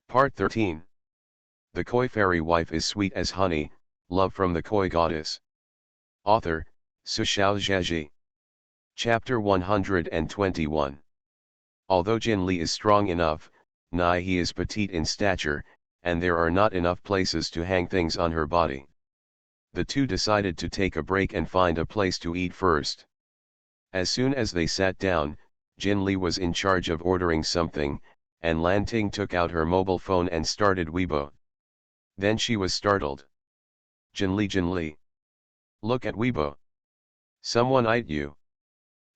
Part 13. The Koi Fairy Wife is Sweet as Honey, Love from the Koi Goddess. Author, Sushao Zhaji. Chapter 121. Although Jin Li is strong enough, he is petite in stature, and there are not enough places to hang things on her body. The two decided to take a break and find a place to eat first. As soon as they sat down, Jin Li was in charge of ordering something, and Lan Ting took out her mobile phone and started Weibo. Then she was startled. Jin Li. Look at Weibo. Someone ate you.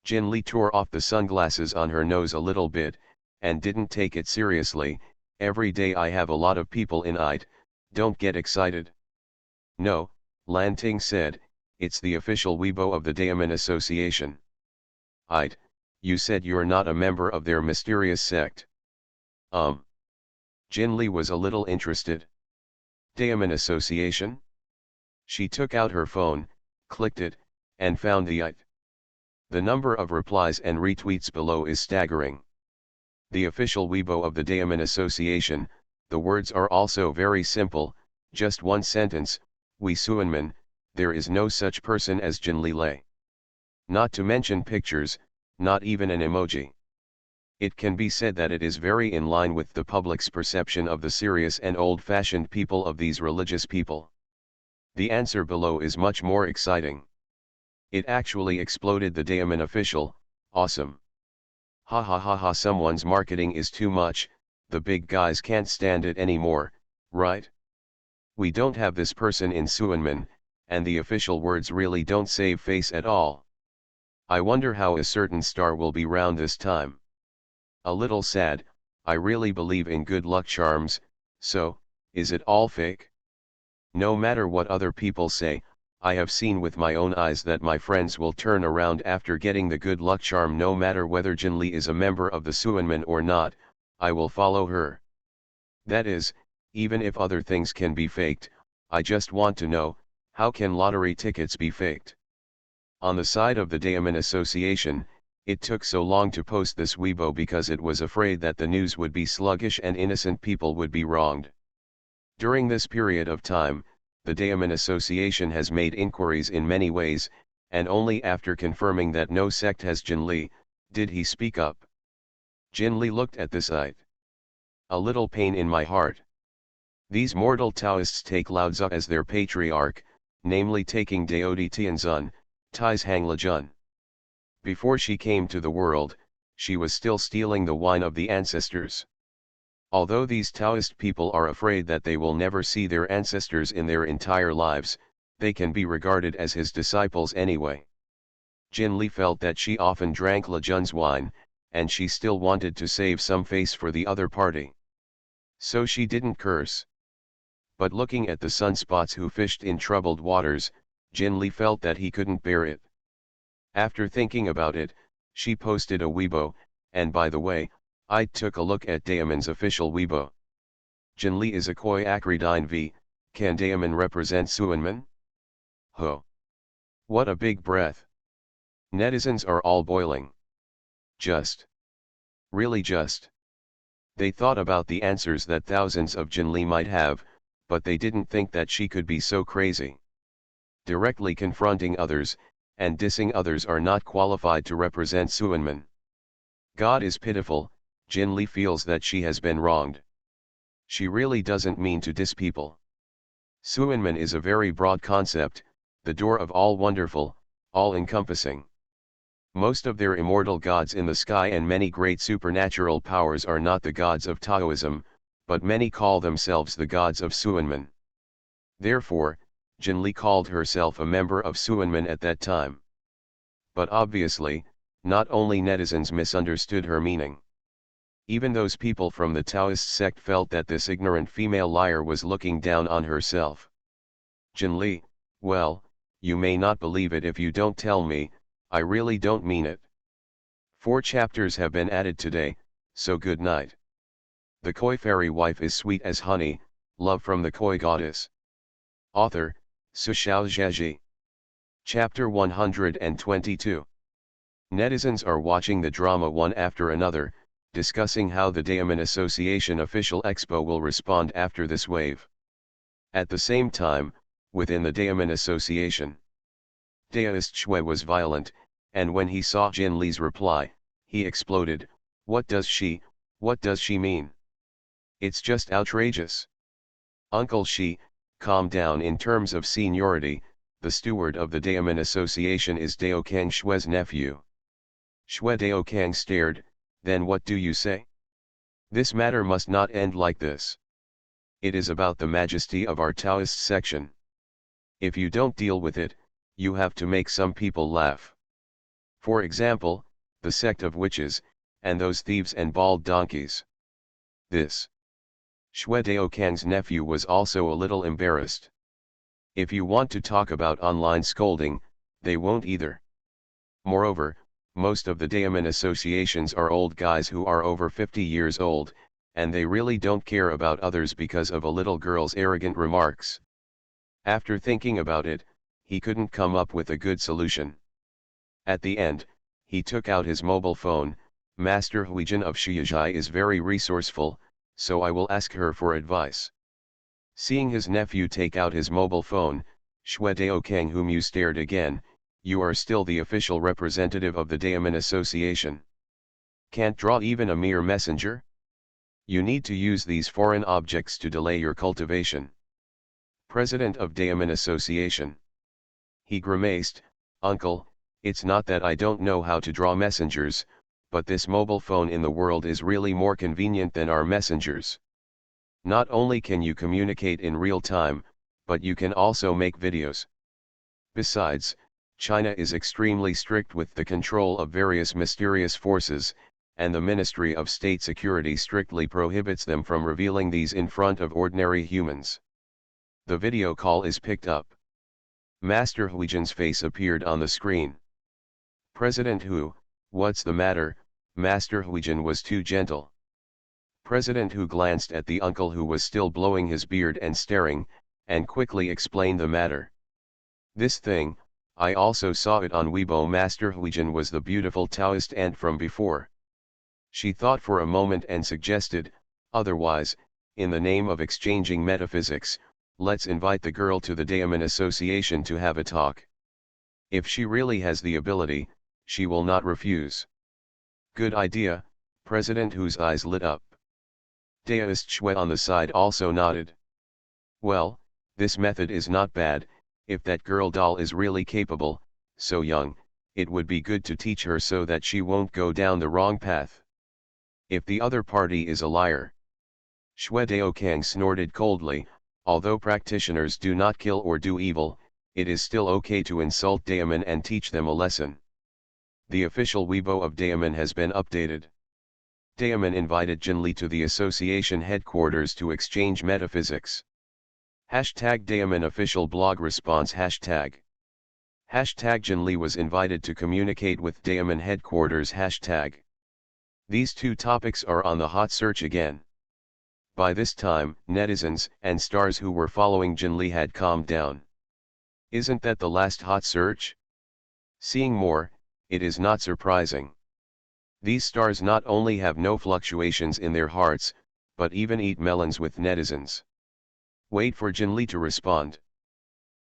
Jin Li tore off the sunglasses on her nose a little bit, and didn't take it seriously. Every day I have a lot of people in it, don't get excited. No, Lan Ting said, it's the official Weibo of the Diamond Association. You said you're not a member of their mysterious sect. Jin Li was a little interested. Diamond Association? She took out her phone, clicked it, and found the IT. The number of replies and retweets below is staggering. The official Weibo of the Diamond Association, the words are also very simple, just one sentence, Wei Suanman, there is no such person as Jin Li Lei. Not to mention pictures, not even an emoji. It can be said that it is very in line with the public's perception of the serious and old-fashioned people of these religious people. The answer below is much more exciting. It actually exploded the Diamond official, awesome. Ha ha ha ha, someone's marketing is too much, the big guys can't stand it anymore, right? We don't have this person in Suanman, and the official words really don't save face at all. I wonder how a certain star will be round this time. A little sad, I really believe in good luck charms, so, is it all fake? No matter what other people say, I have seen with my own eyes that my friends will turn around after getting the good luck charm. No matter whether Jin Li is a member of the Suanman or not, I will follow her. That is, even if other things can be faked, I just want to know, how can lottery tickets be faked? On the side of the Diamond Association, it took so long to post this Weibo because it was afraid that the news would be sluggish and innocent people would be wronged. During this period of time, the Diamond Association has made inquiries in many ways, and only after confirming that no sect has Jin Li, did he speak up. Jin Li looked at this it. A little pain in my heart. These mortal Taoists take Lao Tzu as their patriarch, namely taking Dao Di Tianzun, Tais Hang La Jun. Before she came to the world, she was still stealing the wine of the ancestors. Although these Taoist people are afraid that they will never see their ancestors in their entire lives, they can be regarded as his disciples anyway. Jin Li felt that she often drank La Jun's wine, and she still wanted to save some face for the other party. So she didn't curse. But looking at the sunspots who fished in troubled waters, Jin Li felt that he couldn't bear it. After thinking about it, she posted a Weibo, and by the way, I took a look at Diamond's official Weibo. Jin Li is a Koi Acridine V, can Diamond represent Suanman? Ho! What a big breath! Netizens are all boiling. Just. Really just. They thought about the answers that thousands of Jin Li might have, but they didn't think that she could be so crazy. Directly confronting others, and dissing others are not qualified to represent Suanman. God is pitiful, Jin Li feels that she has been wronged. She really doesn't mean to diss people. Suanman is a very broad concept, the door of all wonderful, all-encompassing. Most of their immortal gods in the sky and many great supernatural powers are not the gods of Taoism, but many call themselves the gods of Suanman. Therefore, Jin Li called herself a member of Suanman at that time. But obviously, not only netizens misunderstood her meaning. Even those people from the Taoist sect felt that this ignorant female liar was looking down on herself. Jin Li, well, you may not believe it if you don't tell me, I really don't mean it. 4 chapters have been added today, so good night. The Koi Fairy Wife is Sweet as Honey, Love from the Koi Goddess. Author, Sushao Zhaji. Chapter 122. Netizens are watching the drama one after another, discussing how the Daemon Association official expo will respond after this wave. At the same time, within the Daemon Association, Daoist Shui was violent, and when he saw Jin Li's reply, he exploded. What does she mean? It's just outrageous. Uncle Shi, calm down. In terms of seniority, the steward of the Daemon Association is Dao Kang Shui's nephew. Shui Dao Kang stared. Then what do you say? This matter must not end like this. It is about the majesty of our Taoist section. If you don't deal with it, you have to make some people laugh. For example, the sect of witches, and those thieves and bald donkeys. This. Shui Dao Kang's nephew was also a little embarrassed. If you want to talk about online scolding, they won't either. Moreover, most of the Daemon associations are old guys who are over 50 years old, and they really don't care about others because of a little girl's arrogant remarks. After thinking about it, he couldn't come up with a good solution. At the end, he took out his mobile phone. Master Huijin of Shiyazhai is very resourceful, so I will ask her for advice. Seeing his nephew take out his mobile phone, Shui Dao Kang, whom you stared again, you are still the official representative of the Daemon Association. Can't draw even a mere messenger? You need to use these foreign objects to delay your cultivation. President of Daemon Association. He grimaced. Uncle, it's not that I don't know how to draw messengers, but this mobile phone in the world is really more convenient than our messengers. Not only can you communicate in real time, but you can also make videos. Besides, China is extremely strict with the control of various mysterious forces, and the Ministry of State Security strictly prohibits them from revealing these in front of ordinary humans. The video call is picked up. Master Huijin's face appeared on the screen. President Hu, what's the matter? Master Huijin was too gentle. President Hu glanced at the uncle who was still blowing his beard and staring, and quickly explained the matter. This thing, I also saw it on Weibo. Master Huijin was the beautiful Taoist aunt from before. She thought for a moment and suggested, otherwise, in the name of exchanging metaphysics, let's invite the girl to the Daemon Association to have a talk. If she really has the ability, she will not refuse. Good idea. President Hu's eyes lit up. Daoist Shui on the side also nodded. Well, this method is not bad. If that girl doll is really capable, so young, it would be good to teach her so that she won't go down the wrong path. If the other party is a liar. Shui Dao Kang snorted coldly. Although practitioners do not kill or do evil, it is still okay to insult Daemon and teach them a lesson. The official Weibo of Daemon has been updated. Daemon invited Jin Li to the association headquarters to exchange metaphysics. Hashtag Daemon official blog response hashtag. Hashtag Jin Li was invited to communicate with Daemon headquarters hashtag. These two topics are on the hot search again. By this time, netizens and stars who were following Jin Li had calmed down. Isn't that the last hot search? Seeing more, it is not surprising. These stars not only have no fluctuations in their hearts, but even eat melons with netizens. Wait for Jin Li to respond.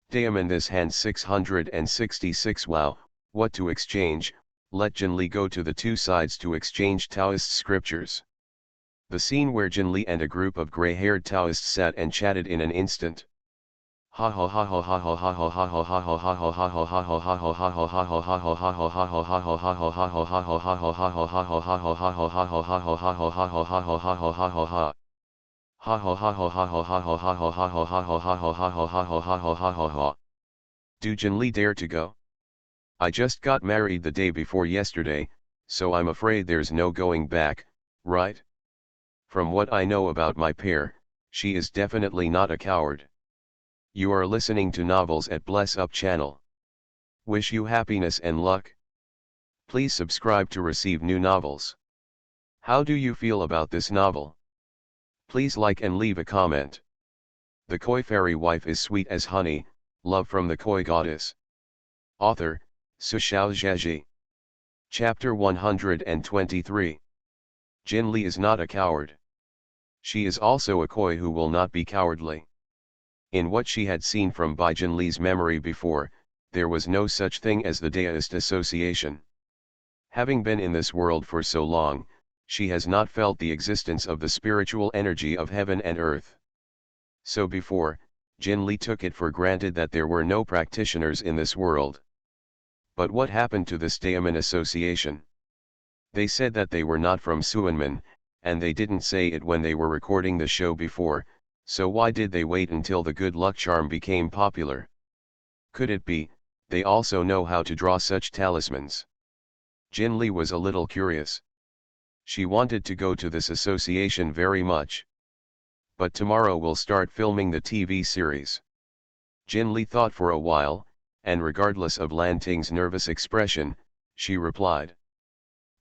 Daemon this hand 666. Wow, what to exchange? Let Jin Li go to the two sides to exchange Taoist scriptures. The scene where Jin Li and a group of gray-haired Taoists sat and chatted in an instant. Do Jin Li dare to go? I just got married the day before yesterday, so I'm afraid there's no going back, right? From what I know about my pair, she is definitely not a coward. You are listening to Novels at Bless Up channel. Wish you happiness and luck. Please subscribe to receive new novels. How do you feel about this novel? Please like and leave a comment. The Koi Fairy Wife is sweet as honey, love from the Koi Goddess. Author, Su Xiao Zheji. Chapter 123. Jin Lee is not a coward. She is also a koi who will not be cowardly. In what she had seen from Bai Jin Lee's memory before, there was no such thing as the Daoist Association. Having been in this world for so long, she has not felt the existence of the spiritual energy of heaven and earth. So before, Jin Lee took it for granted that there were no practitioners in this world. But what happened to this Daemon Association? They said that they were not from Suanman, and they didn't say it when they were recording the show before, so why did they wait until the good luck charm became popular? Could it be, they also know how to draw such talismans? Jin Lee was a little curious. She wanted to go to this association very much. But tomorrow we'll start filming the TV series. Jin Lee thought for a while, and regardless of Lan Ting's nervous expression, she replied.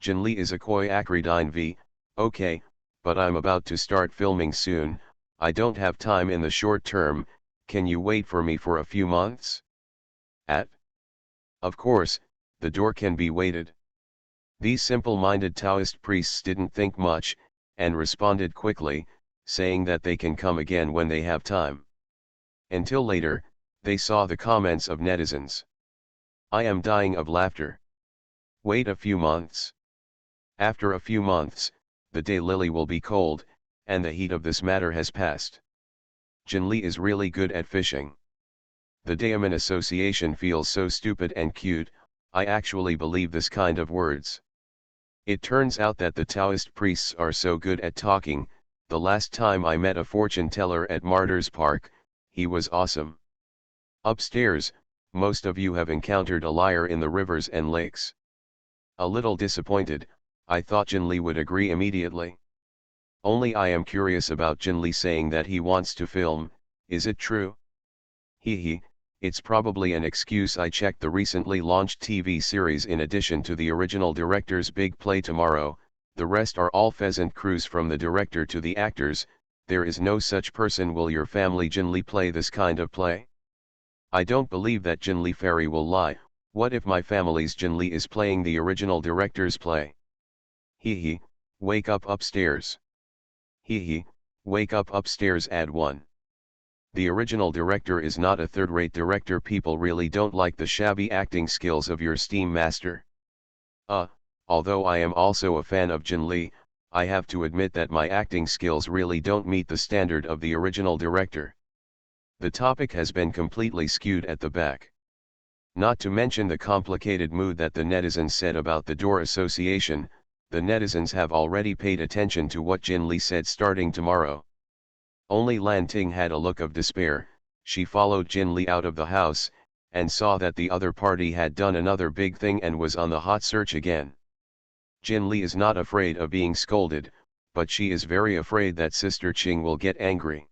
Jin Lee is a koi acridine v, okay, but I'm about to start filming soon, I don't have time in the short term, can you wait for me for a few months? Of course, the door can be waited. These simple-minded Taoist priests didn't think much, and responded quickly, saying that they can come again when they have time. Until later, they saw the comments of netizens. I am dying of laughter. Wait a few months. After a few months, the daylily will be cold, and the heat of this matter has passed. Jin Lee is really good at fishing. The Daemon Association feels so stupid and cute, I actually believe this kind of words. It turns out that the Taoist priests are so good at talking. The last time I met a fortune teller at Martyrs Park, he was awesome. Upstairs, most of you have encountered a liar in the rivers and lakes. A little disappointed, I thought Jin Lee would agree immediately. Only I am curious about Jin Lee saying that he wants to film, is it true? Hee, it's probably an excuse. I checked the recently launched TV series. In addition to the original director's big play tomorrow, the rest are all pheasant crews from the director to the actors. There is no such person. Will your family Jin Lee play this kind of play? I don't believe that Jin Lee Fairy will lie. What if my family's Jin Lee is playing the original director's play? Hee, wake up upstairs. Hee, wake up upstairs. Add 1. The original director is not a third-rate director. People really don't like the shabby acting skills of your steam master. Although I am also a fan of Jin Lee, I have to admit that my acting skills really don't meet the standard of the original director. The topic has been completely skewed at the back. Not to mention the complicated mood that the netizens said about the door association. The netizens have already paid attention to what Jin Lee said starting tomorrow. Only Lan Ting had a look of despair. She followed Jin Lee out of the house, and saw that the other party had done another big thing and was on the hot search again. Jin Lee is not afraid of being scolded, but she is very afraid that Sister Ching will get angry.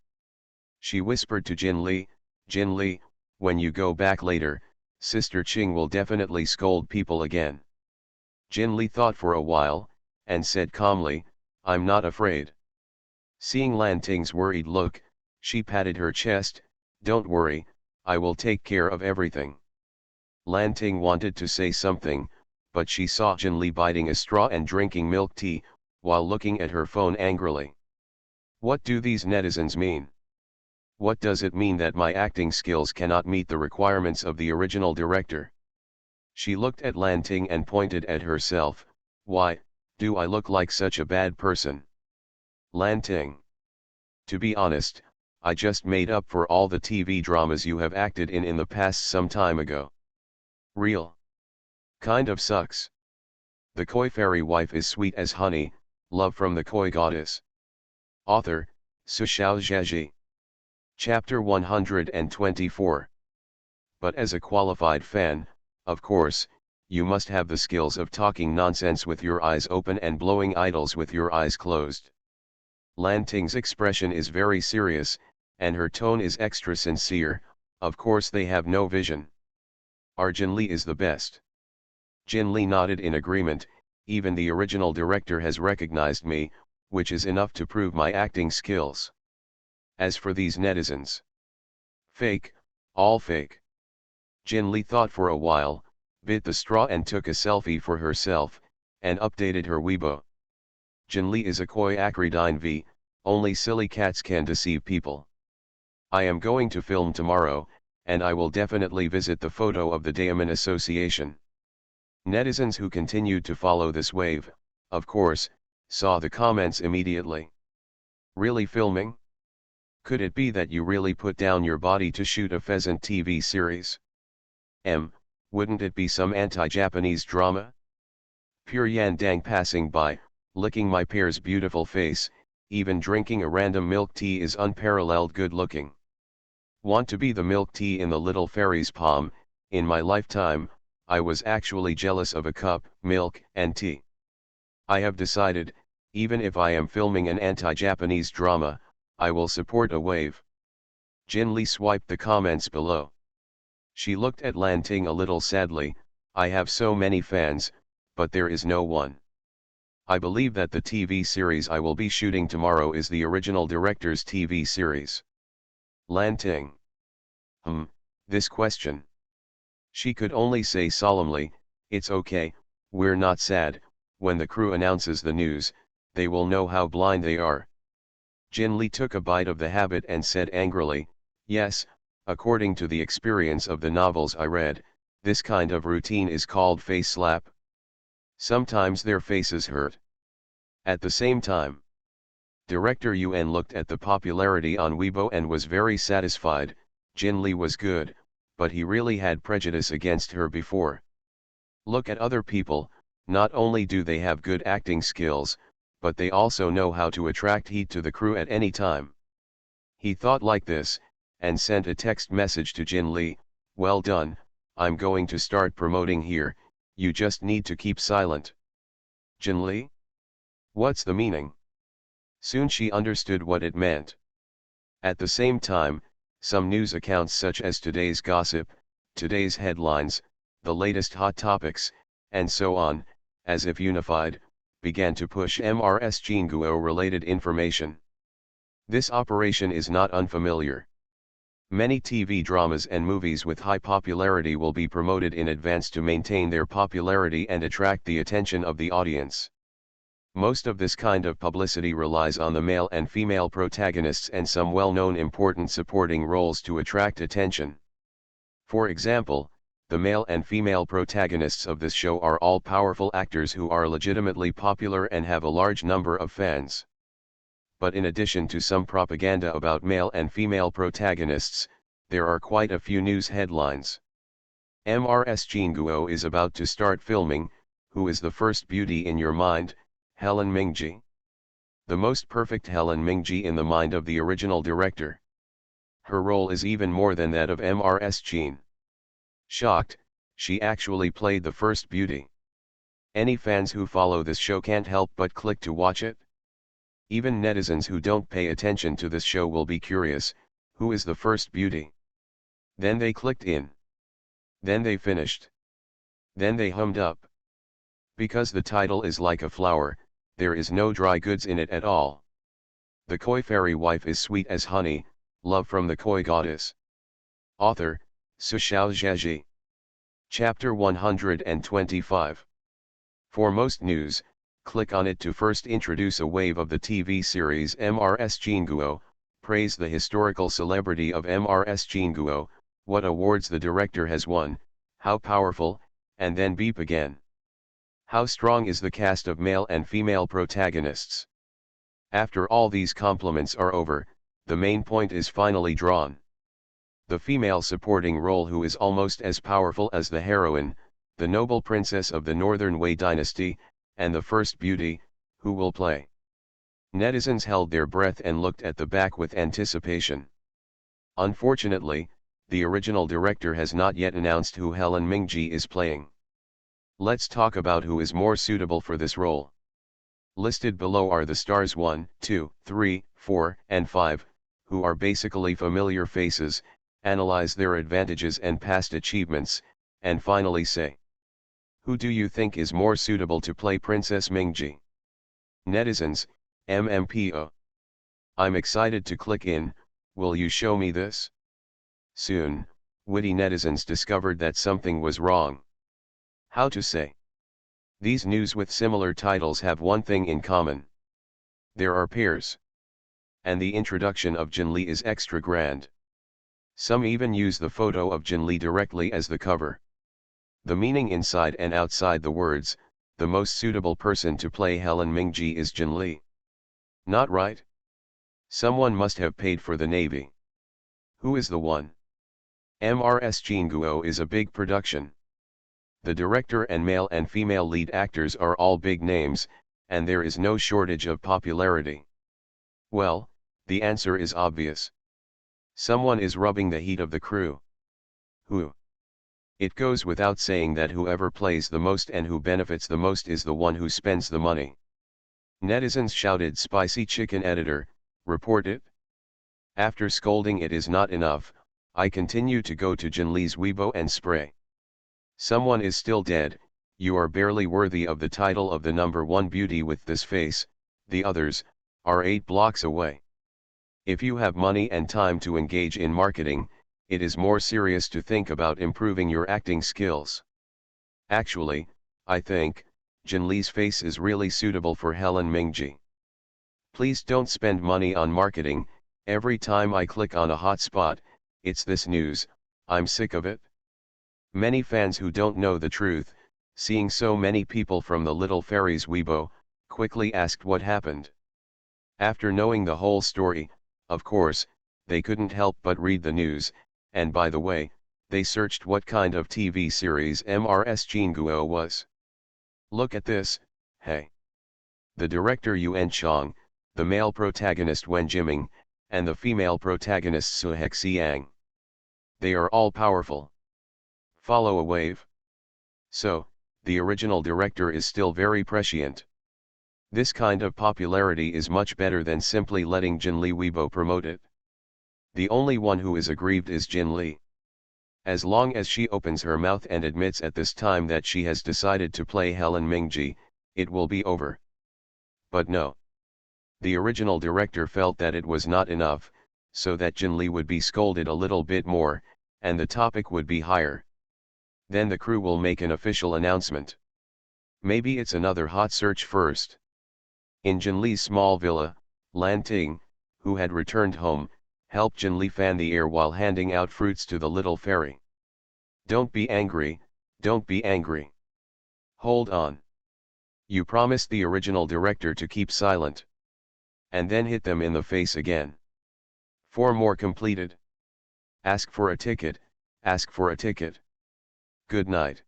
She whispered to Jin Lee, when you go back later, Sister Ching will definitely scold people again. Jin Lee thought for a while, and said calmly, I'm not afraid. Seeing Lan Ting's worried look, she patted her chest, don't worry, I will take care of everything. Lan Ting wanted to say something, but she saw Jin Lee biting a straw and drinking milk tea, while looking at her phone angrily. What do these netizens mean? What does it mean that my acting skills cannot meet the requirements of the original director? She looked at Lan Ting and pointed at herself. Why, do I look like such a bad person? Lan Ting. To be honest, I just made up for all the TV dramas you have acted in the past some time ago. Real. Kind of sucks. The koi fairy wife is sweet as honey, love from the koi goddess. Author, Su Xiao Zhaji. Chapter 124. But as a qualified fan, of course, you must have the skills of talking nonsense with your eyes open and blowing idols with your eyes closed. Lan Ting's expression is very serious, and her tone is extra sincere. Of course they have no vision. Our Jin Lee is the best. Jin Lee nodded in agreement. Even the original director has recognized me, which is enough to prove my acting skills. As for these netizens, fake, all fake. Jin Lee thought for a while, bit the straw and took a selfie for herself, and updated her Weibo. Jinli is a koi acridine v, only silly cats can deceive people. I am going to film tomorrow, and I will definitely visit the photo of the Diamond Association. Netizens who continued to follow this wave, of course, saw the comments immediately. Really filming? Could it be that you really put down your body to shoot a pheasant TV series? Wouldn't it be some anti-Japanese drama? Pure Yandang passing by, licking my pair's beautiful face, even drinking a random milk tea is unparalleled good looking. Want to be the milk tea in the little fairy's palm? In my lifetime, I was actually jealous of a cup, milk, and tea. I have decided, even if I am filming an anti-Japanese drama, I will support a wave. Jin Lee swiped the comments below. She looked at Lan Ting a little sadly. I have so many fans, but there is no one. I believe that the TV series I will be shooting tomorrow is the original director's TV series. Lan Ting. This question. She could only say solemnly, it's okay, we're not sad. When the crew announces the news, they will know how blind they are. Jin Lee took a bite of the habit and said angrily, yes, according to the experience of the novels I read, this kind of routine is called face slap. Sometimes their faces hurt. At the same time, Director Yuen looked at the popularity on Weibo and was very satisfied. Jin Lee was good, but he really had prejudice against her before. Look at other people, not only do they have good acting skills, but they also know how to attract heat to the crew at any time. He thought like this, and sent a text message to Jin Lee, well done, I'm going to start promoting here, you just need to keep silent. Jin Lee? What's the meaning? Soon she understood what it meant. At the same time, some news accounts such as Today's Gossip, Today's Headlines, the latest hot topics, and so on, as if unified, began to push MRS Jinguo related information. This operation is not unfamiliar. Many TV dramas and movies with high popularity will be promoted in advance to maintain their popularity and attract the attention of the audience. Most of this kind of publicity relies on the male and female protagonists and some well-known important supporting roles to attract attention. For example, the male and female protagonists of this show are all powerful actors who are legitimately popular and have a large number of fans. But in addition to some propaganda about male and female protagonists, there are quite a few news headlines. MRS Jinguo is about to start filming. Who is the first beauty in your mind? Helen Mingji. The most perfect Helen Mingji in the mind of the original director. Her role is even more than that of MRS Jin. Shocked, she actually played the first beauty. Any fans who follow this show can't help but click to watch it. Even netizens who don't pay attention to this show will be curious, who is the first beauty? Then they clicked in. Then they finished. Then they hummed up. Because the title is like a flower, there is no dry goods in it at all. The koi fairy wife is sweet as honey, love from the koi goddess. Author, Su Xiao Zheji. Chapter 125. For most news, click on it to first introduce a wave of the TV series MRS Jinguo, praise the historical celebrity of MRS Jinguo, what awards the director has won, how powerful, and then beep again. How strong is the cast of male and female protagonists? After all these compliments are over, the main point is finally drawn. The female supporting role who is almost as powerful as the heroine, the noble princess of the Northern Wei dynasty, and the first beauty, who will play? Netizens held their breath and looked at the back with anticipation. Unfortunately, the original director has not yet announced who Helen Mingji is playing. Let's talk about who is more suitable for this role. Listed below are the stars 1, 2, 3, 4, and 5, who are basically familiar faces, analyze their advantages and past achievements, and finally say, who do you think is more suitable to play Princess Mingji? Netizens, MMPO. I'm excited to click in, will you show me this? Soon, witty netizens discovered that something was wrong. How to say? These news with similar titles have one thing in common. There are pairs. And the introduction of Jin Lee is extra grand. Some even use the photo of Jin Lee directly as the cover. The meaning inside and outside the words, the most suitable person to play Helen Mingji is Jin Lee. Not right? Someone must have paid for the Navy. Who is the one? MRS Jinguo is a big production. The director and male and female lead actors are all big names, and there is no shortage of popularity. Well, the answer is obvious. Someone is rubbing the heat of the crew. Who? It goes without saying that whoever plays the most and who benefits the most is the one who spends the money. Netizens shouted "Spicy chicken editor, report it." After scolding it is not enough, I continue to go to Jin Lee's Weibo and spray. Someone is still dead, you are barely worthy of the title of the #1 beauty with this face, the others are 8 blocks away. If you have money and time to engage in marketing, it is more serious to think about improving your acting skills. Actually, I think, Jin Lee's face is really suitable for Helen Mingji. Please don't spend money on marketing. Every time I click on a hot spot, it's this news, I'm sick of it. Many fans who don't know the truth, seeing so many people from the Little Fairies Weibo, quickly asked what happened. After knowing the whole story, of course, they couldn't help but read the news, and by the way, they searched what kind of TV series MRS Jinguo was. Look at this, hey. The director Yuan Chang, the male protagonist Wen Jiming, and the female protagonist Su Hexiang. They are all powerful. Follow a wave? So, the original director is still very prescient. This kind of popularity is much better than simply letting Jin Lee Weibo promote it. The only one who is aggrieved is Jin Lee. As long as she opens her mouth and admits at this time that she has decided to play Helen Mingji, it will be over. But no. The original director felt that it was not enough, so that Jin Lee would be scolded a little bit more, and the topic would be higher. Then the crew will make an official announcement. Maybe it's another hot search first. In Jin Lee's small villa, Lan Ting, who had returned home, helped Jin Lee fan the air while handing out fruits to the little fairy. Don't be angry, don't be angry. Hold on. You promised the original director to keep silent. And then hit them in the face again. 4 more completed. Ask for a ticket, ask for a ticket. Good night.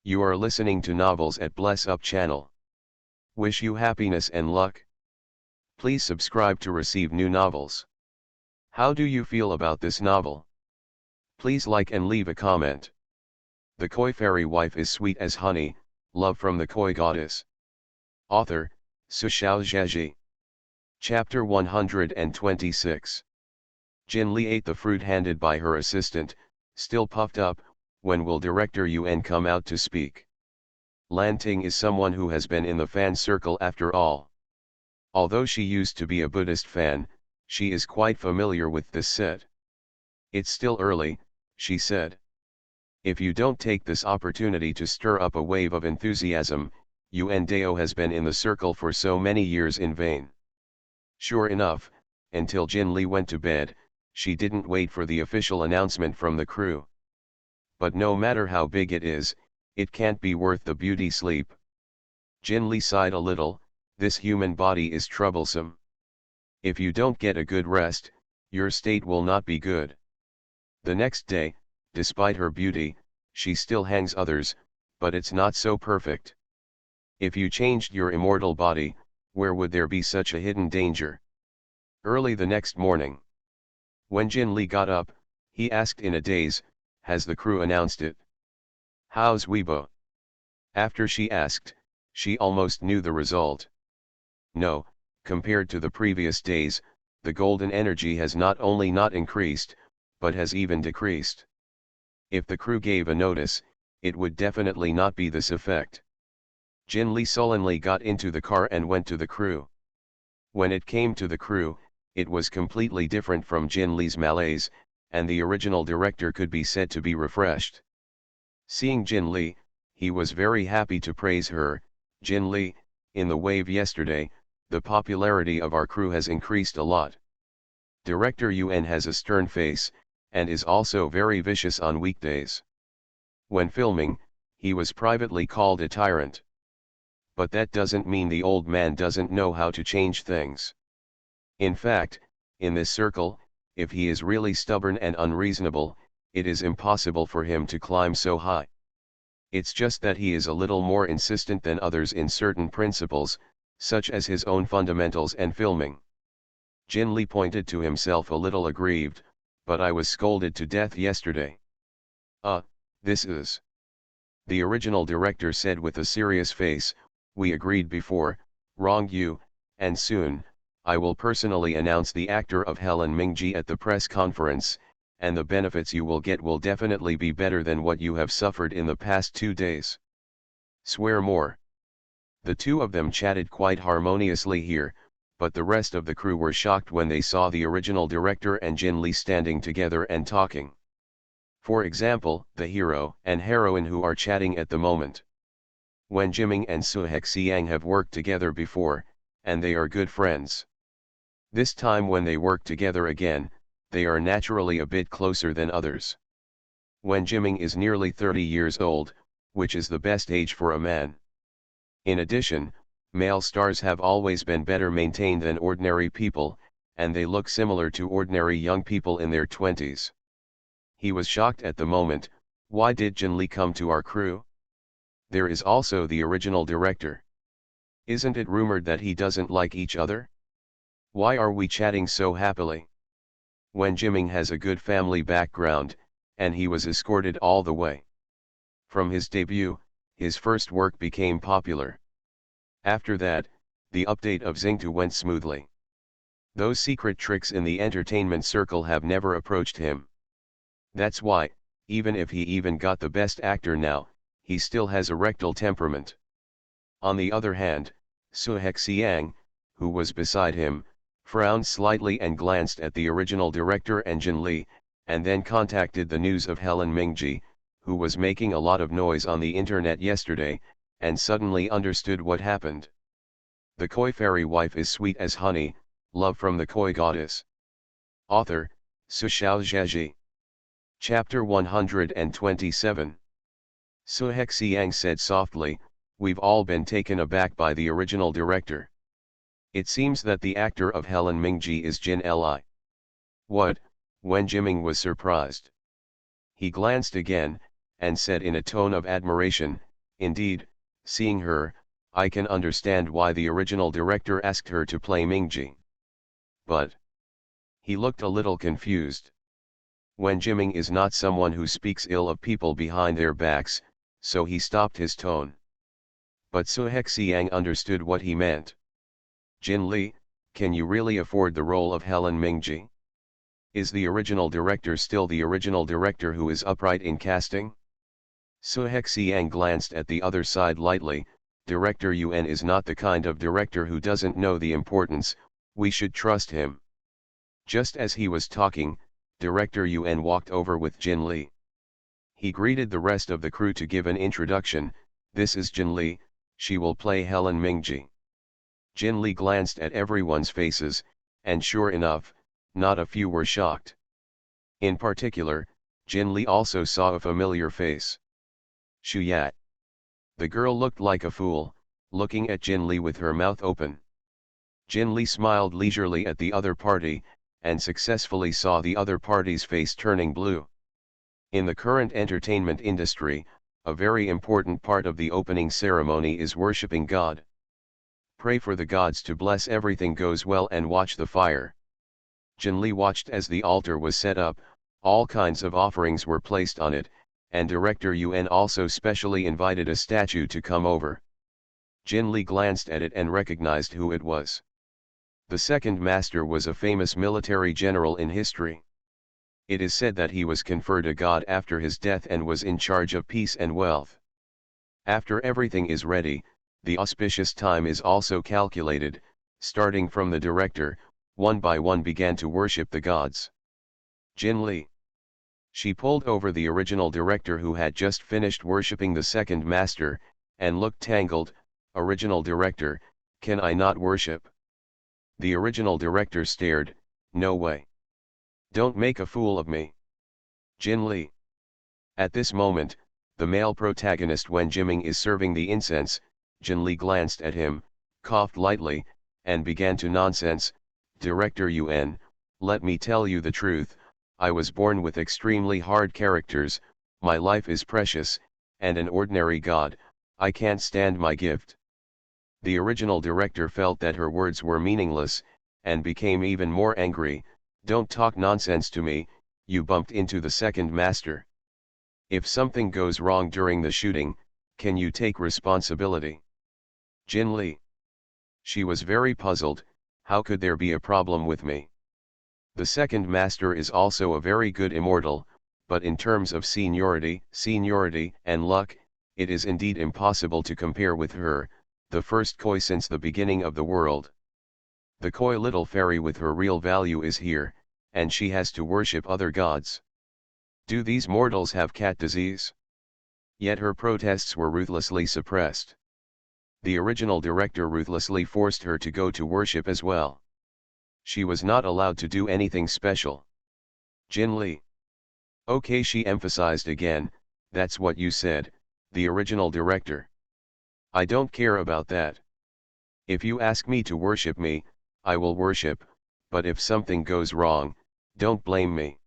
You are listening to Novels at Bless Up channel. Wish you happiness and luck. Please subscribe to receive new novels. How do you feel about this novel? Please like and leave a comment. The Koi Fairy Wife is sweet as honey, love from the Koi Goddess. Author, Su Xiaozhaji. Chapter 126. Jin Lee ate the fruit handed by her assistant, still puffed up. When will director Yuan come out to speak? Lan Ting is someone who has been in the fan circle after all. Although she used to be a Buddhist fan, she is quite familiar with this set. It's still early, she said. If you don't take this opportunity to stir up a wave of enthusiasm, Yuan Dao has been in the circle for so many years in vain. Sure enough, until Jin Lee went to bed, she didn't wait for the official announcement from the crew. But no matter how big it is, it can't be worth the beauty sleep. Jin Lee sighed a little, this human body is troublesome. If you don't get a good rest, your state will not be good. The next day, despite her beauty, she still hangs others, but it's not so perfect. If you changed your immortal body, where would there be such a hidden danger? Early the next morning, when Jin Lee got up, he asked in a daze, has the crew announced it? How's Weibo? After she asked, she almost knew the result. No, compared to the previous days, the golden energy has not only not increased, but has even decreased. If the crew gave a notice, it would definitely not be this effect. Jin Lee sullenly got into the car and went to the crew. When it came to the crew, it was completely different from Jin Lee's malaise, and the original director could be said to be refreshed. Seeing Jin Lee, he was very happy to praise her. Jin Lee, in the wave yesterday, the popularity of our crew has increased a lot. Director Yun has a stern face, and is also very vicious on weekdays. When filming, he was privately called a tyrant. But that doesn't mean the old man doesn't know how to change things. In fact, in this circle, if he is really stubborn and unreasonable, it is impossible for him to climb so high. It's just that he is a little more insistent than others in certain principles, such as his own fundamentals and filming. Jin Lee pointed to himself a little aggrieved, but I was scolded to death yesterday. This is. The original director said with a serious face, we agreed before, wronged you, and soon, I will personally announce the actor of Helen Mingji at the press conference, and the benefits you will get will definitely be better than what you have suffered in the past 2 days. Swear more. The two of them chatted quite harmoniously here, but the rest of the crew were shocked when they saw the original director and Jin Lee standing together and talking. For example, the hero and heroine who are chatting at the moment. Wen Jiming and Seo Xiang have worked together before, and they are good friends. This time when they work together again, they are naturally a bit closer than others. Wen Jiming is nearly 30 years old, which is the best age for a man. In addition, male stars have always been better maintained than ordinary people, and they look similar to ordinary young people in their 20s. He was shocked at the moment. Why did Jin Lee come to our crew? There is also the original director. Isn't it rumored that he doesn't like each other? Why are we chatting so happily? Wen Jiming has a good family background, and he was escorted all the way. From his debut, his first work became popular. After that, the update of Xingtu went smoothly. Those secret tricks in the entertainment circle have never approached him. That's why, even if he even got the best actor now, he still has a rectal temperament. On the other hand, Seo Xiang, who was beside him, frowned slightly and glanced at the original director and Jin Lee, and then contacted the news of Helen Mingji, who was making a lot of noise on the internet yesterday, and suddenly understood what happened. The koi fairy wife is sweet as honey, love from the koi goddess. Author, Su Xiaozhaji. Chapter 127. Seo Xiang said softly, we've all been taken aback by the original director. It seems that the actor of Helen Mingji is Jin Li. What? Wen Jiming was surprised. He glanced again, and said in a tone of admiration, indeed, seeing her, I can understand why the original director asked her to play Mingji. But he looked a little confused. Wen Jiming is not someone who speaks ill of people behind their backs, so he stopped his tone. But Seo Xiang understood what he meant. Jin Lee, can you really afford the role of Helen Mingji? Is the original director still the original director who is upright in casting? Seo Xiang glanced at the other side lightly. Director Yun is not the kind of director who doesn't know the importance, we should trust him. Just as he was talking, Director Yun walked over with Jin Lee. He greeted the rest of the crew to give an introduction, this is Jin Lee, she will play Helen Mingji. Jin Lee glanced at everyone's faces, and sure enough, not a few were shocked. In particular, Jin Lee also saw a familiar face. Shu Yat. The girl looked like a fool, looking at Jin Lee with her mouth open. Jin Lee smiled leisurely at the other party, and successfully saw the other party's face turning blue. In the current entertainment industry, a very important part of the opening ceremony is worshipping God. Pray for the gods to bless everything goes well and watch the fire. Jin Lee watched as the altar was set up, all kinds of offerings were placed on it, and Director Yun also specially invited a statue to come over. Jin Lee glanced at it and recognized who it was. The second master was a famous military general in history. It is said that he was conferred a god after his death and was in charge of peace and wealth. After everything is ready, the auspicious time is also calculated, starting from the director, one by one began to worship the gods. Jin Lee. She pulled over the original director who had just finished worshipping the second master, and looked tangled. Original director, can I not worship? The original director stared, "No way. Don't make a fool of me. Jin Lee." At this moment, the male protagonist Wen Jiming is serving the incense. Jin Lee glanced at him, coughed lightly, and began to nonsense. "Director Yuen, let me tell you the truth, I was born with extremely hard characters, my life is precious, and an ordinary god, I can't stand my gift." The original director felt that her words were meaningless, and became even more angry. "Don't talk nonsense to me, you bumped into the second master. If something goes wrong during the shooting, can you take responsibility?" Jin Lee. She was very puzzled. How could there be a problem with me? The second master is also a very good immortal, but in terms of seniority, and luck, it is indeed impossible to compare with her, the first koi since the beginning of the world. The koi little fairy with her real value is here, and she has to worship other gods. Do these mortals have cat disease? Yet her protests were ruthlessly suppressed. The original director ruthlessly forced her to go to worship as well. She was not allowed to do anything special. Jin Lee. "Okay," she emphasized again, "that's what you said, the original director. I don't care about that. If you ask me to worship me, I will worship, but if something goes wrong, don't blame me."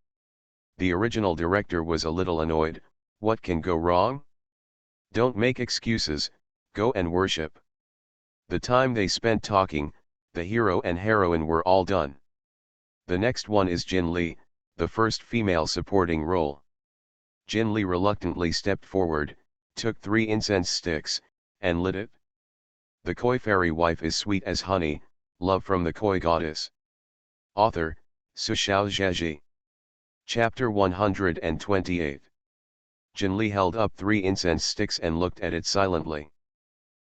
The original director was a little annoyed. What can go wrong? Don't make excuses, go and worship. The time they spent talking, the hero and heroine were all done. The next one is Jin Lee, the first female supporting role. Jin Lee reluctantly stepped forward, took 3 incense sticks, and lit it. The koi fairy wife is sweet as honey, love from the koi goddess. Author, Su Xiao Zheji. Chapter 128. Jin Lee held up 3 incense sticks and looked at it silently.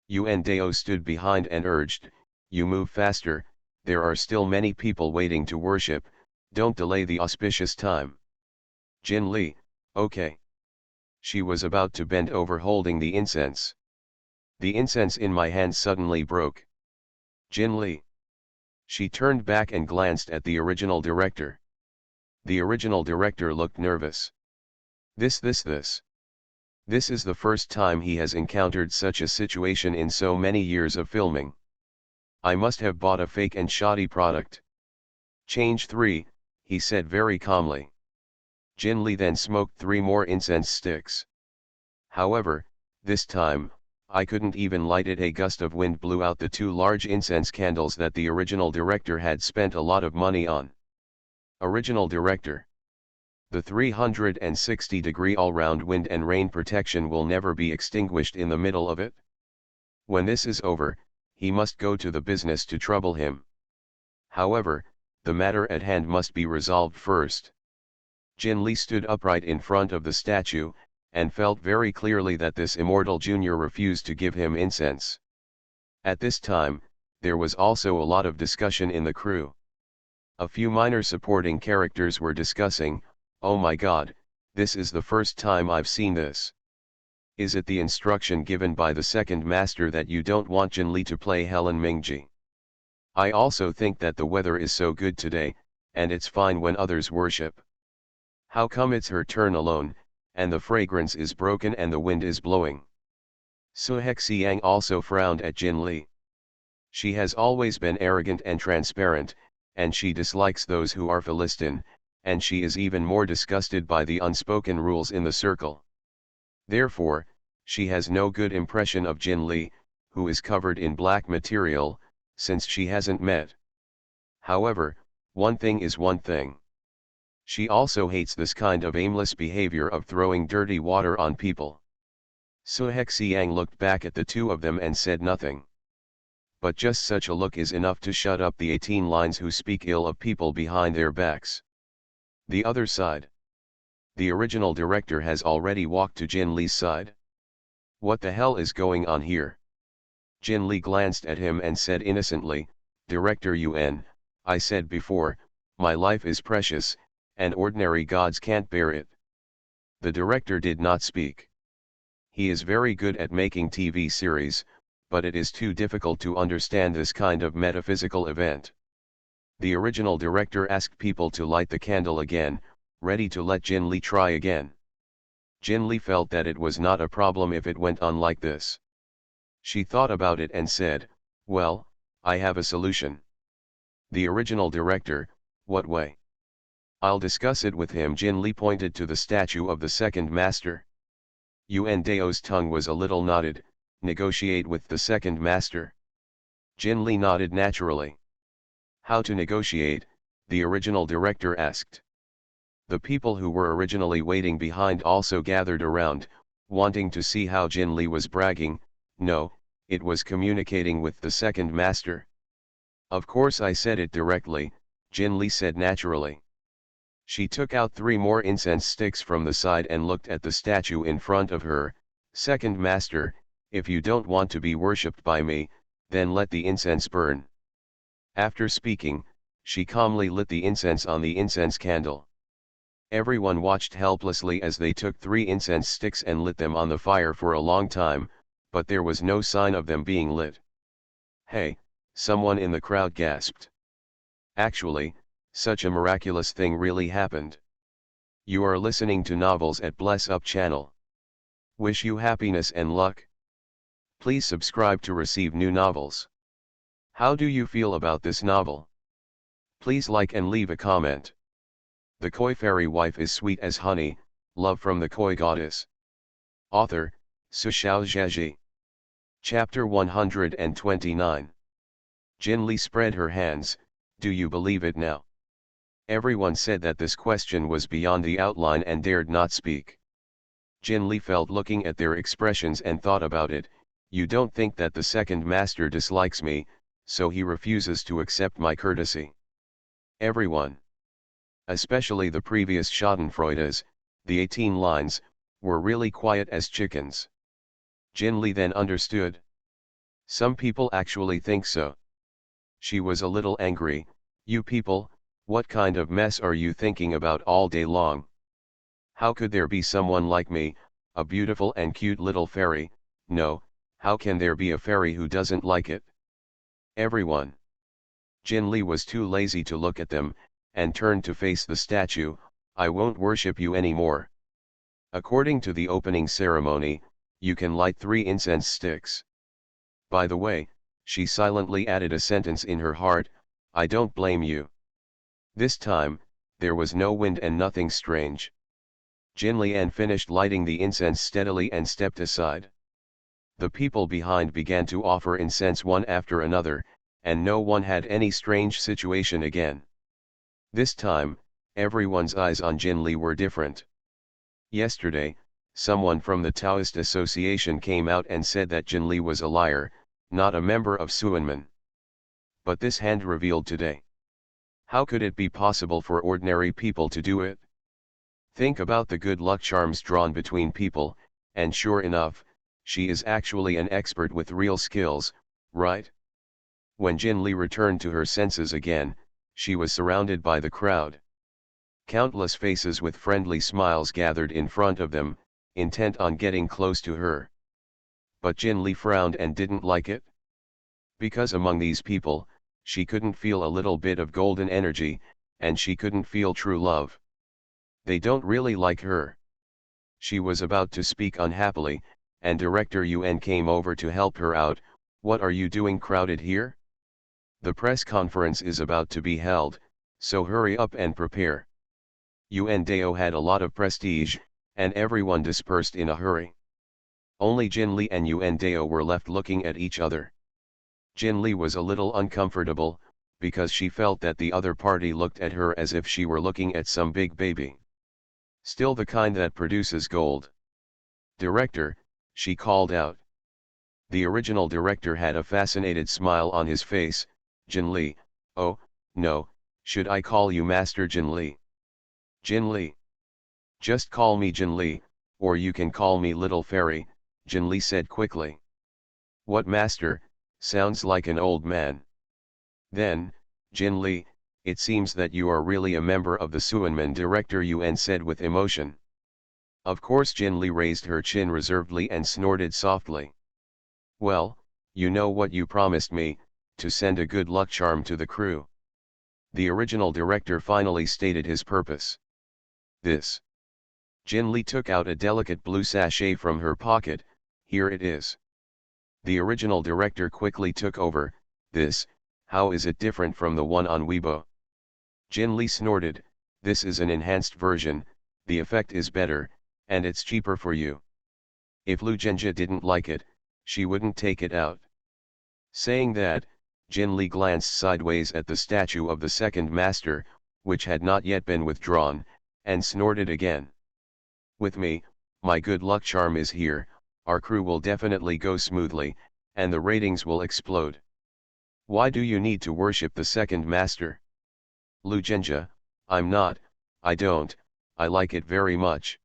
Yuan Dao stood behind and urged, "You move faster, there are still many people waiting to worship, don't delay the auspicious time." Jin Lee, "Okay." She was about to bend over holding the incense. The incense in my hand suddenly broke. Jin Lee. She turned back and glanced at the original director. The original director looked nervous. This is the first time he has encountered such a situation in so many years of filming. I must have bought a fake and shoddy product. "Change 3, he said very calmly. Jin Lee then smoked 3 more incense sticks. However, this time, I couldn't even light it. A gust of wind blew out the 2 large incense candles that the original director had spent a lot of money on. Original director. The 360-degree all-round wind and rain protection will never be extinguished in the middle of it. When this is over, he must go to the business to trouble him. However, the matter at hand must be resolved first." Jin Lee stood upright in front of the statue, and felt very clearly that this immortal junior refused to give him incense. At this time, there was also a lot of discussion in the crew. A few minor supporting characters were discussing, "Oh my god, this is the first time I've seen this. Is it the instruction given by the second master that you don't want Jin Lee to play Helen Mingji? I also think that the weather is so good today, and it's fine when others worship. How come it's her turn alone, and the fragrance is broken and the wind is blowing?" Su Hexiang also frowned at Jin Lee. She has always been arrogant and transparent, and she dislikes those who are Philistine, and she is even more disgusted by the unspoken rules in the circle. Therefore, she has no good impression of Jin Lee, who is covered in black material, since she hasn't met. However, one thing is one thing. She also hates this kind of aimless behavior of throwing dirty water on people. Su Hexiang looked back at the two of them and said nothing. But just such a look is enough to shut up the 18 lines who speak ill of people behind their backs. The other side. The original director has already walked to Jin Lee's side. What the hell is going on here? Jin Lee glanced at him and said innocently, "Director Yuen, I said before, my life is precious, and ordinary gods can't bear it." The director did not speak. He is very good at making TV series, but it is too difficult to understand this kind of metaphysical event. The original director asked people to light the candle again, ready to let Jin Lee try again. Jin Lee felt that it was not a problem if it went on like this. She thought about it and said, "Well, I have a solution." The original director, "What way?" "I'll discuss it with him." Jin Lee pointed to the statue of the second master. Yuan Dao's tongue was a little knotted. "Negotiate with the second master?" Jin Lee nodded naturally. "How to negotiate?" the original director asked. The people who were originally waiting behind also gathered around, wanting to see how Jin Lee was bragging. "No, it was communicating with the second master." "Of course I said it directly," Jin Lee said naturally. She took out 3 more incense sticks from the side and looked at the statue in front of her. "Second master, if you don't want to be worshipped by me, then let the incense burn." After speaking, she calmly lit the incense on the incense candle. Everyone watched helplessly as they took 3 incense sticks and lit them on the fire for a long time, but there was no sign of them being lit. "Hey," someone in the crowd gasped. Actually, such a miraculous thing really happened. You are listening to Novels at Bless Up channel. Wish you happiness and luck. Please subscribe to receive new novels. How do you feel about this novel? Please like and leave a comment. The Koi Fairy Wife is sweet as honey, love from the Koi Goddess. Author, Su Xiao Zheji. Chapter 129. Jin Lee spread her hands. "Do you believe it now?" Everyone said that this question was beyond the outline and dared not speak. Jin Lee felt looking at their expressions and thought about it. "You don't think that the second master dislikes me, so he refuses to accept my courtesy?" Everyone, especially the previous schadenfreudes, the 18 lines, were really quiet as chickens. Jin Lee then understood. Some people actually think so. She was a little angry. "You people, what kind of mess are you thinking about all day long? How could there be someone like me, a beautiful and cute little fairy? No, how can there be a fairy who doesn't like it?" Everyone. Jin Lee was too lazy to look at them, and turned to face the statue. "I won't worship you anymore. According to the opening ceremony, you can light 3 incense sticks. By the way," she silently added a sentence in her heart, "I don't blame you." This time, there was no wind and nothing strange. Jin Lian finished lighting the incense steadily and stepped aside. The people behind began to offer incense one after another, and no one had any strange situation again. This time, everyone's eyes on Jin Lee were different. Yesterday, someone from the Taoist Association came out and said that Jin Lee was a liar, not a member of Suanmen. But this hand revealed today. How could it be possible for ordinary people to do it? Think about the good luck charms drawn between people, and sure enough, she is actually an expert with real skills, right? When Jin Lee returned to her senses again, she was surrounded by the crowd. Countless faces with friendly smiles gathered in front of them, intent on getting close to her. But Jin Lee frowned and didn't like it. Because among these people, she couldn't feel a little bit of golden energy, and she couldn't feel true love. They don't really like her. She was about to speak unhappily, and Director Yuan came over to help her out. "What are you doing crowded here? The press conference is about to be held, so hurry up and prepare." Yuan Dao had a lot of prestige, and everyone dispersed in a hurry. Only Jin Lee and Yuan Dao were left looking at each other. Jin Lee was a little uncomfortable, because she felt that the other party looked at her as if she were looking at some big baby. Still the kind that produces gold. "Director," she called out. The original director had a fascinated smile on his face. "Jin Lee, oh, no, should I call you Master Jin Lee?" "Jin Lee. Just call me Jin Lee, or you can call me Little Fairy," Jin Lee said quickly. "What Master, sounds like an old man." "Then, Jin Lee, it seems that you are really a member of the Suanmen," Director Yuan said with emotion. Of course Jin Lee raised her chin reservedly and snorted softly. "Well, you know what you promised me, to send a good luck charm to the crew." The original director finally stated his purpose. This. Jin Lee took out a delicate blue sachet from her pocket. Here it is. The original director quickly took over. This, how is it different from the one on Weibo? Jin Lee snorted, this is an enhanced version, the effect is better, and it's cheaper for you. If Lu Zhenjia didn't like it, she wouldn't take it out. Saying that, Jin Lee glanced sideways at the statue of the second master, which had not yet been withdrawn, and snorted again. With me, my good luck charm is here, our crew will definitely go smoothly, and the ratings will explode. Why do you need to worship the second master? Lu Zhenjia, I don't, I like it very much.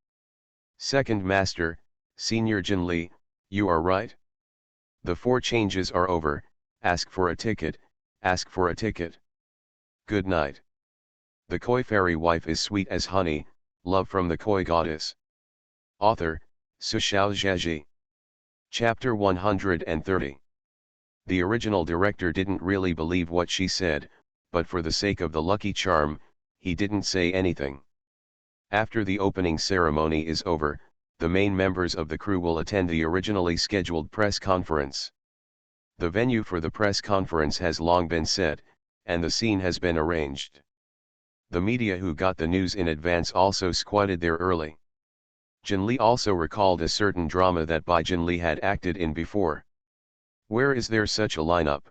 Second master, Senior Jin Lee, you are right. The 4 changes are over, ask for a ticket, ask for a ticket. Good night. The Koi fairy wife is sweet as honey, love from the Koi goddess. Author, Su Xiao Zhaji. Chapter 130. The original director didn't really believe what she said, but for the sake of the lucky charm, he didn't say anything. After the opening ceremony is over, the main members of the crew will attend the originally scheduled press conference. The venue for the press conference has long been set, and the scene has been arranged. The media who got the news in advance also squatted there early. Jin Lee also recalled a certain drama that Bai Jin Lee had acted in before. Where is there such a lineup?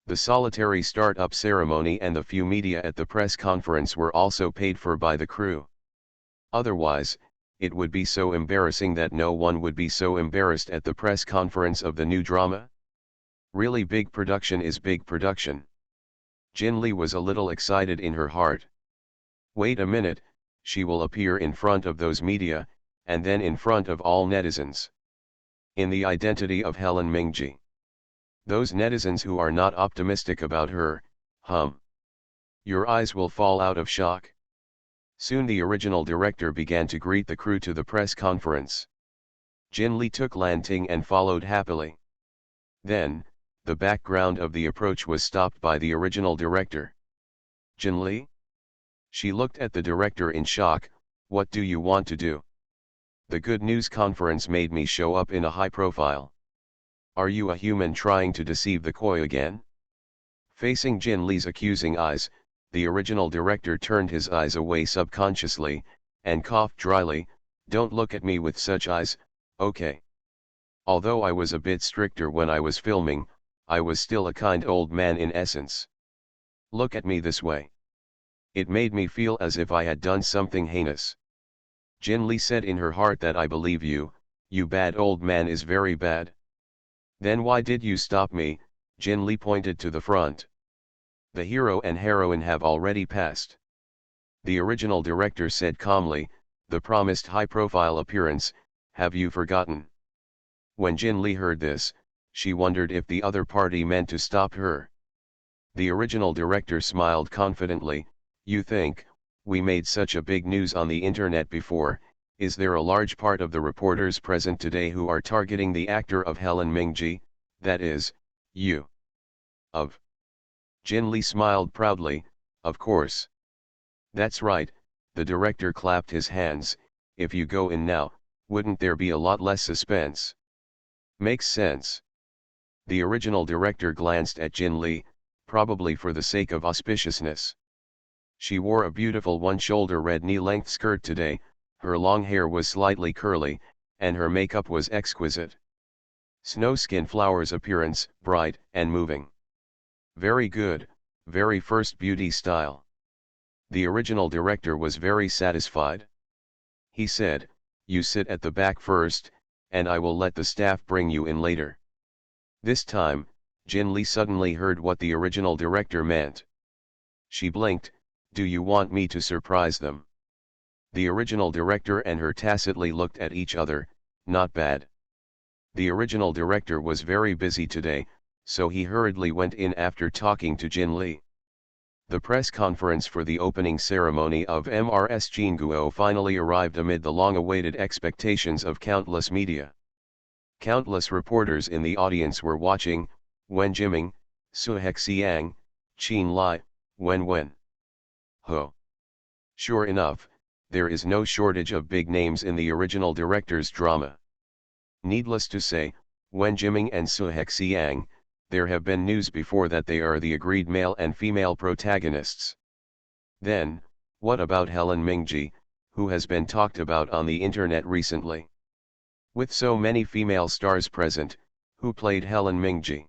The solitary start-up ceremony and the few media at the press conference were also paid for by the crew. Otherwise, it would be so embarrassing that no one would be so embarrassed at the press conference of the new drama. Really big production is big production. Jin Lee was a little excited in her heart. Wait a minute, she will appear in front of those media, and then in front of all netizens. In the identity of Helen Mingji. Those netizens who are not optimistic about her, your eyes will fall out of shock. Soon the original director began to greet the crew to the press conference. Jin Lee took Lanting and followed happily. Then, the background of the approach was stopped by the original director. Jin Lee? She looked at the director in shock. What do you want to do? The good news conference made me show up in a high profile. Are you a human trying to deceive the Koi again? Facing Jin Lee's accusing eyes, the original director turned his eyes away subconsciously, and coughed dryly, don't look at me with such eyes, okay. Although I was a bit stricter when I was filming, I was still a kind old man in essence. Look at me this way. It made me feel as if I had done something heinous. Jin Lee said in her heart that I believe you bad old man is very bad. Then why did you stop me? Jin Lee pointed to the front. The hero and heroine have already passed. The original director said calmly, the promised high-profile appearance, have you forgotten? When Jin Lee heard this, she wondered if the other party meant to stop her. The original director smiled confidently, you think, we made such a big news on the internet before, is there a large part of the reporters present today who are targeting the actor of Helen Mingji, that is, you? Of. Jin Lee smiled proudly, of course. That's right, the director clapped his hands, if you go in now, wouldn't there be a lot less suspense? Makes sense. The original director glanced at Jin Lee, probably for the sake of auspiciousness. She wore a beautiful one-shoulder red knee-length skirt today, her long hair was slightly curly, and her makeup was exquisite. Snowskin flowers appearance, bright and moving. Very good, very first beauty style. The original director was very satisfied. He said, you sit at the back first, and I will let the staff bring you in later. This time, Jin Lee suddenly heard what the original director meant. She blinked, do you want me to surprise them? The original director and her tacitly looked at each other, not bad. The original director was very busy today, so he hurriedly went in after talking to Jin Lee. The press conference for the opening ceremony of MRS Jinguo finally arrived amid the long-awaited expectations of countless media. Countless reporters in the audience were watching, Wen Jiming, Su Hexiang, Qin Lai, When. Ho. Sure enough, there is no shortage of big names in the original director's drama. Needless to say, Wen Jiming and Suhek Siang, there have been news before that they are the agreed male and female protagonists. Then, what about Helen Mingji, who has been talked about on the internet recently? With so many female stars present, who played Helen Mingji?